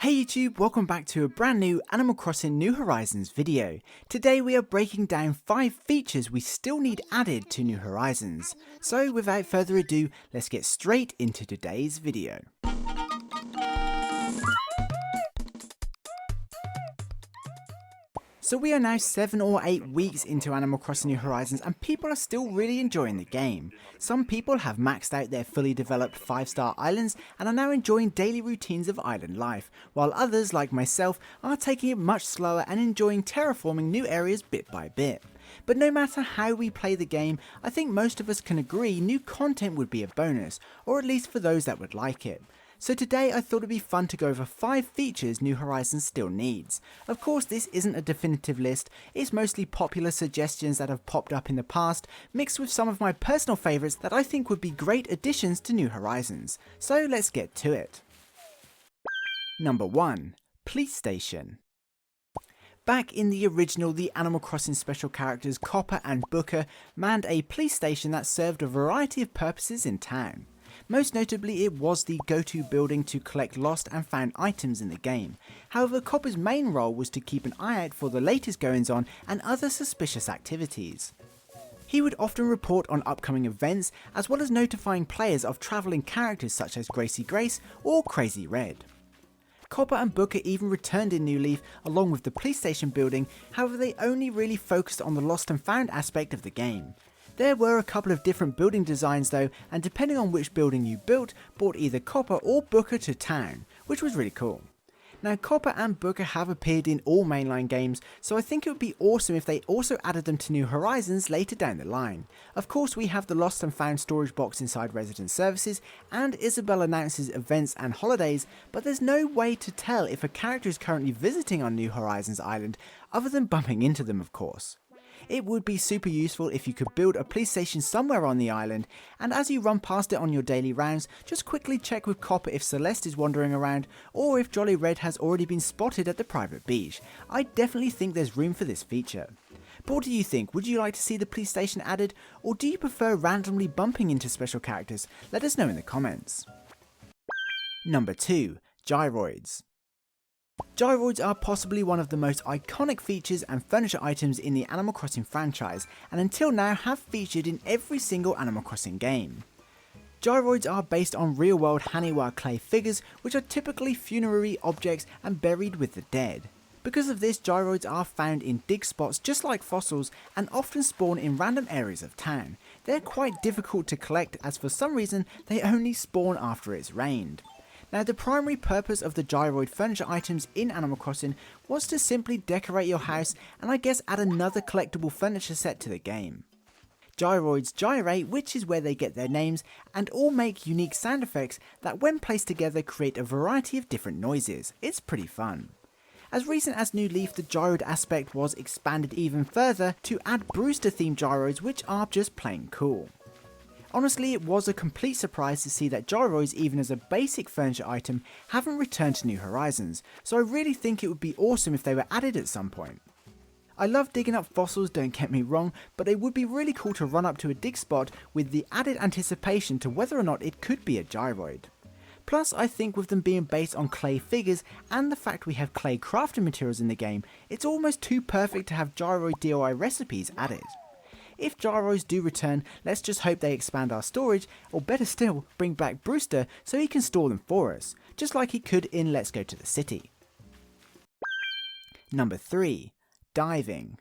Hey YouTube, welcome back to a brand new Animal Crossing New Horizons video. Today we are breaking down 5 features we still need added to New Horizons. So without further ado, let's get straight into today's video. So we are now 7 or 8 weeks into Animal Crossing New Horizons and people are still really enjoying the game. Some people have maxed out their fully developed 5-star islands and are now enjoying daily routines of island life, while others like myself are taking it much slower and enjoying terraforming new areas bit by bit. But no matter how we play the game, I think most of us can agree new content would be a bonus, or at least for those that would like it. So today I thought it'd be fun to go over 5 features New Horizons still needs. Of course this isn't a definitive list, it's mostly popular suggestions that have popped up in the past, mixed with some of my personal favourites that I think would be great additions to New Horizons. So let's get to it. Number 1. Police Station. Back in the original, the Animal Crossing special characters Copper and Booker manned a police station that served a variety of purposes in town. Most notably, it was the go-to building to collect lost and found items in the game. However, Copper's main role was to keep an eye out for the latest goings-on and other suspicious activities. He would often report on upcoming events, as well as notifying players of travelling characters such as Gracie Grace or Crazy Red. Copper and Booker even returned in New Leaf along with the police station building, however they only really focused on the lost and found aspect of the game. There were a couple of different building designs though, and depending on which building you built, brought either Copper or Booker to town, which was really cool. Now Copper and Booker have appeared in all mainline games, so I think it would be awesome if they also added them to New Horizons later down the line. Of course we have the lost and found storage box inside Resident Services, and Isabelle announces events and holidays, but there's no way to tell if a character is currently visiting on New Horizons Island, other than bumping into them of course. It would be super useful if you could build a police station somewhere on the island, and as you run past it on your daily rounds, just quickly check with Copper if Celeste is wandering around, or if Jolly Red has already been spotted at the private beach. I definitely think there's room for this feature. But what do you think? Would you like to see the police station added, or do you prefer randomly bumping into special characters? Let us know in the comments. Number 2. Gyroids. Gyroids are possibly one of the most iconic features and furniture items in the Animal Crossing franchise, and until now have featured in every single Animal Crossing game. Gyroids are based on real-world Haniwa clay figures, which are typically funerary objects and buried with the dead. Because of this, gyroids are found in dig spots just like fossils and often spawn in random areas of town. They're quite difficult to collect, as for some reason they only spawn after it's rained. Now the primary purpose of the gyroid furniture items in Animal Crossing was to simply decorate your house and I guess add another collectible furniture set to the game. Gyroids gyrate, which is where they get their names, and all make unique sound effects that when placed together create a variety of different noises. It's pretty fun. As recent as New Leaf, the gyroid aspect was expanded even further to add Brewster themed gyroids, which are just plain cool. Honestly, it was a complete surprise to see that gyroids, even as a basic furniture item, haven't returned to New Horizons, so I really think it would be awesome if they were added at some point. I love digging up fossils, don't get me wrong, but it would be really cool to run up to a dig spot with the added anticipation to whether or not it could be a gyroid. Plus, I think with them being based on clay figures and the fact we have clay crafting materials in the game, it's almost too perfect to have gyroid DIY recipes added. If gyroids do return, let's just hope they expand our storage, or better still, bring back Brewster so he can store them for us, just like he could in Let's Go to the City. Number 3. Diving.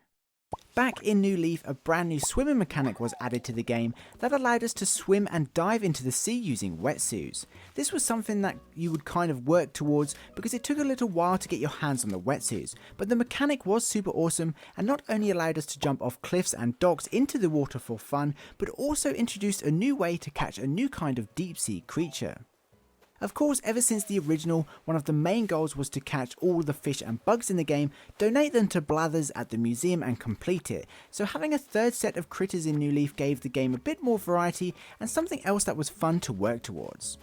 Back in New Leaf, a brand new swimming mechanic was added to the game that allowed us to swim and dive into the sea using wetsuits. This was something that you would kind of work towards because it took a little while to get your hands on the wetsuits, but the mechanic was super awesome and not only allowed us to jump off cliffs and docks into the water for fun, but also introduced a new way to catch a new kind of deep sea creature. Of course, ever since the original, one of the main goals was to catch all the fish and bugs in the game, donate them to Blathers at the museum and complete it, so having a third set of critters in New Leaf gave the game a bit more variety and something else that was fun to work towards.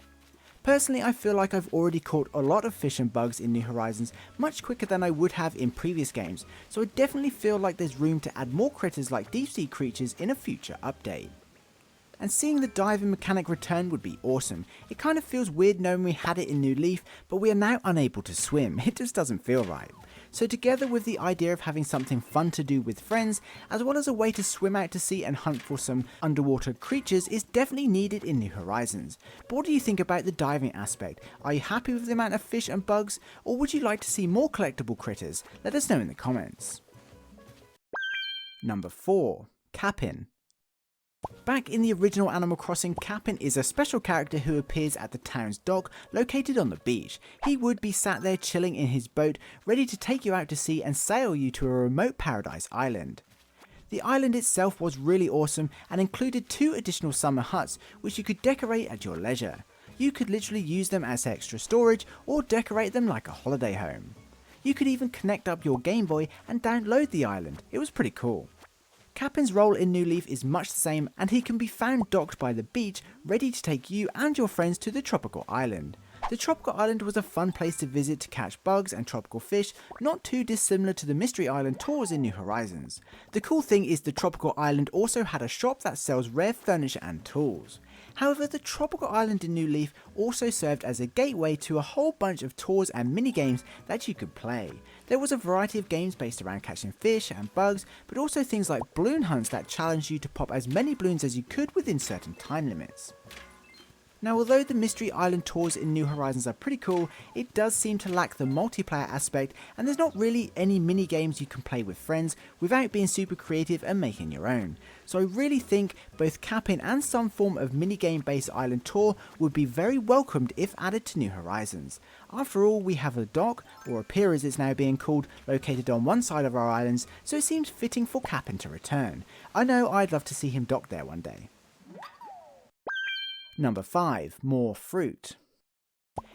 Personally, I feel like I've already caught a lot of fish and bugs in New Horizons much quicker than I would have in previous games, so I definitely feel like there's room to add more critters like deep sea creatures in a future update. And seeing the diving mechanic return would be awesome. It kind of feels weird knowing we had it in New Leaf, but we are now unable to swim. It just doesn't feel right. So together with the idea of having something fun to do with friends, as well as a way to swim out to sea and hunt for some underwater creatures, is definitely needed in New Horizons. But what do you think about the diving aspect? Are you happy with the amount of fish and bugs, or would you like to see more collectible critters? Let us know in the comments. Number 4. Capn. Back in the original Animal Crossing, Kapp'n is a special character who appears at the town's dock located on the beach. He would be sat there chilling in his boat, ready to take you out to sea and sail you to a remote paradise island. The island itself was really awesome and included 2 additional summer huts which you could decorate at your leisure. You could literally use them as extra storage or decorate them like a holiday home. You could even connect up your Game Boy and download the island. It was pretty cool. Kapp'n's role in New Leaf is much the same, and he can be found docked by the beach, ready to take you and your friends to the tropical island. The tropical island was a fun place to visit to catch bugs and tropical fish, not too dissimilar to the Mystery Island tours in New Horizons. The cool thing is the tropical island also had a shop that sells rare furniture and tools. However, the tropical island in New Leaf also served as a gateway to a whole bunch of tours and mini-games that you could play. There was a variety of games based around catching fish and bugs, but also things like balloon hunts that challenged you to pop as many balloons as you could within certain time limits. Now, although the Mystery Island tours in New Horizons are pretty cool, it does seem to lack the multiplayer aspect, and there's not really any mini games you can play with friends without being super creative and making your own. So I really think both Cap'n and some form of minigame based island tour would be very welcomed if added to New Horizons. After all, we have a dock, or a pier as it's now being called, located on one side of our islands, so it seems fitting for Cap'n to return. I know I'd love to see him docked there one day. Number 5. More fruit.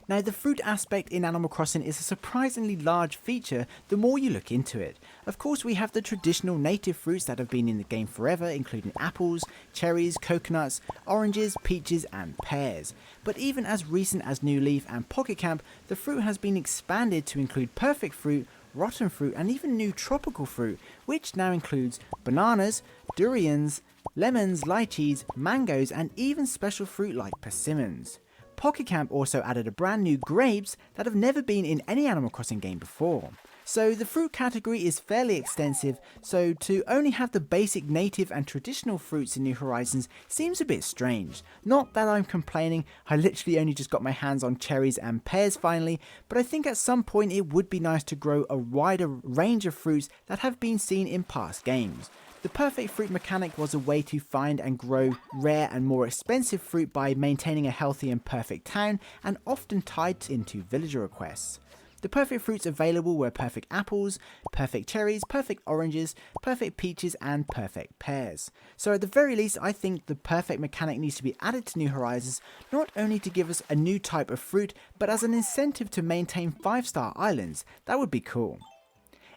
Now, the fruit aspect in Animal Crossing is a surprisingly large feature the more you look into it. Of course, we have the traditional native fruits that have been in the game forever, including apples, cherries, coconuts, oranges, peaches and pears. But even as recent as New Leaf and Pocket Camp, the fruit has been expanded to include perfect fruit, rotten fruit and even new tropical fruit, which now includes bananas, durians, lemons, lychees, mangoes and even special fruit like persimmons. Pocket Camp also added a brand new grapes that have never been in any Animal Crossing game before. So the fruit category is fairly extensive, so to only have the basic native and traditional fruits in New Horizons seems a bit strange. Not that I'm complaining, I literally only just got my hands on cherries and pears finally, but I think at some point it would be nice to grow a wider range of fruits that have been seen in past games. The perfect fruit mechanic was a way to find and grow rare and more expensive fruit by maintaining a healthy and perfect town, and often tied into villager requests. The perfect fruits available were perfect apples, perfect cherries, perfect oranges, perfect peaches and perfect pears. So at the very least, I think the perfect mechanic needs to be added to New Horizons, not only to give us a new type of fruit, but as an incentive to maintain 5-star islands. That would be cool.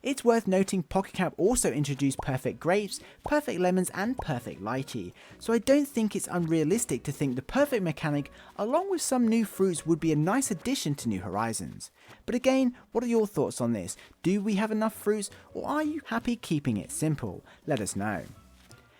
It's worth noting Pocket Camp also introduced perfect grapes, perfect lemons and perfect lychee, so I don't think it's unrealistic to think the perfect mechanic along with some new fruits would be a nice addition to New Horizons. But again, what are your thoughts on this? Do we have enough fruits, or are you happy keeping it simple? Let us know.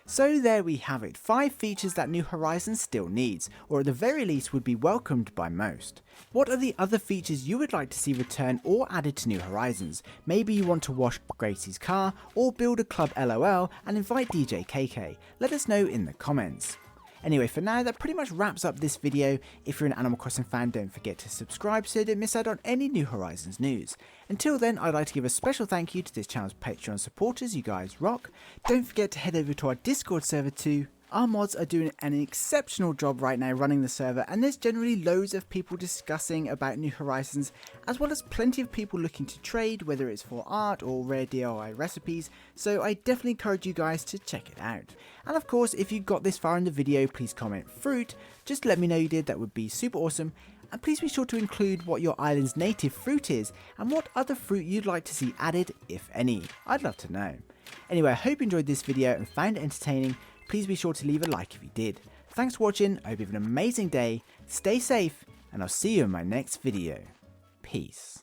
So there we have it, 5 features that New Horizons still needs, or at the very least would be welcomed by most. What are the other features you would like to see return or added to New Horizons? Maybe you want to wash Gracie's car, or build a club LOL and invite DJ KK. Let us know in the comments. Anyway, for now, that pretty much wraps up this video. If you're an Animal Crossing fan, don't forget to subscribe so you don't miss out on any New Horizons news. Until then, I'd like to give a special thank you to this channel's Patreon supporters, you guys rock. Don't forget to head over to our Discord server too. Our mods are doing an exceptional job right now running the server, and there's generally loads of people discussing about New Horizons, as well as plenty of people looking to trade, whether it's for art or rare DIY recipes, so I definitely encourage you guys to check it out. And of course, if you got this far in the video, please comment fruit, just let me know you did, that would be super awesome. And please be sure to include what your island's native fruit is, and what other fruit you'd like to see added, if any. I'd love to know. Anyway, I hope you enjoyed this video and found it entertaining. Please be sure to leave a like if you did. Thanks for watching, I hope you have an amazing day, stay safe, and I'll see you in my next video. Peace.